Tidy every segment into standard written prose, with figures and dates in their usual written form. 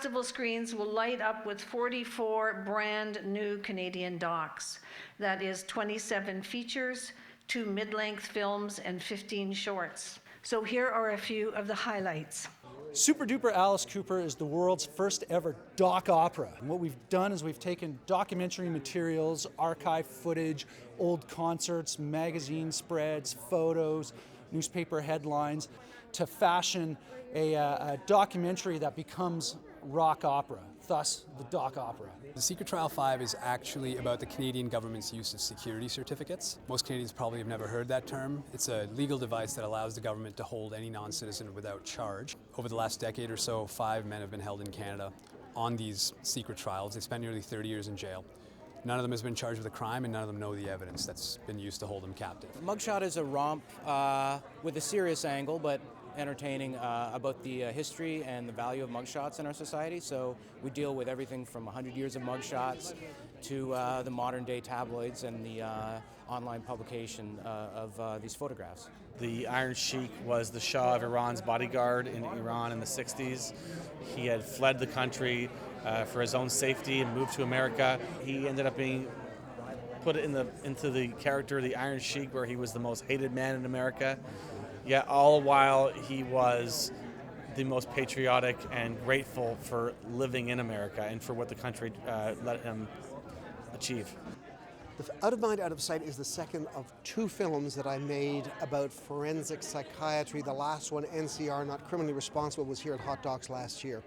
festival screens will light up with 44 brand new Canadian docs. That is 27 features, 2 mid-length films, and 15 shorts. So here are a few of the highlights. Super Duper Alice Cooper is the world's first ever doc opera. And what we've done is we've taken documentary materials, archive footage, old concerts, magazine spreads, photos, newspaper headlines, to fashion a documentary that becomes rock opera, thus the doc opera. The Secret Trial 5 is actually about the Canadian government's use of security certificates. Most Canadians probably have never heard that term. It's a legal device that allows the government to hold any non-citizen without charge. Over the last decade or so, 5 men have been held in Canada on these secret trials. They spent nearly 30 years in jail. None of them has been charged with a crime, and none of them know the evidence that's been used to hold them captive. Mugshot is a romp with a serious angle, but entertaining about the history and the value of mugshots in our society. So we deal with everything from 100 years of mugshots to the modern day tabloids and the online publication of these photographs. The Iron Sheik was the Shah of Iran's bodyguard in Iran in the 60s. He had fled the country for his own safety and moved to America. He ended up being put into the character of the Iron Sheik, where he was the most hated man in America. Yet all the while he was the most patriotic and grateful for living in America and for what the country let him achieve. Out of Mind, Out of Sight is the second of 2 films that I made about forensic psychiatry. The last one, NCR, Not Criminally Responsible, was here at Hot Docs last year.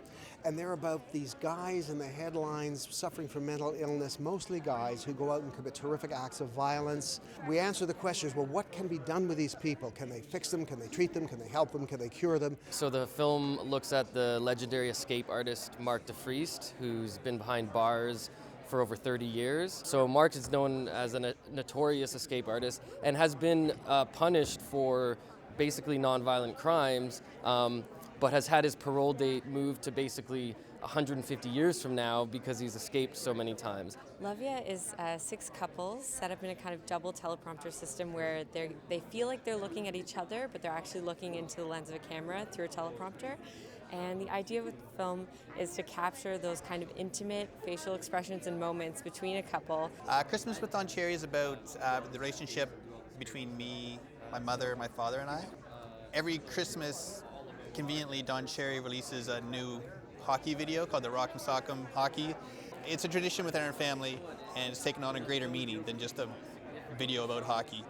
And they're about these guys in the headlines suffering from mental illness, mostly guys who go out and commit terrific acts of violence. We answer the questions, well, what can be done with these people? Can they fix them? Can they treat them? Can they help them? Can they cure them? So the film looks at the legendary escape artist Mark DeFriest, who's been behind bars for over 30 years. So Mark is known as a notorious escape artist and has been punished for basically nonviolent crimes, but has had his parole date moved to basically 150 years from now because he's escaped so many times. Luvya is 6 couples set up in a kind of double teleprompter system where they feel like they're looking at each other, but they're actually looking into the lens of a camera through a teleprompter. And the idea with the film is to capture those kind of intimate facial expressions and moments between a couple. Christmas with Don Cherry is about the relationship between me, my mother, my father, and I. Every Christmas, conveniently, Don Cherry releases a new hockey video called the Rock'em Sock'em Hockey. It's a tradition within our family, and it's taken on a greater meaning than just a video about hockey.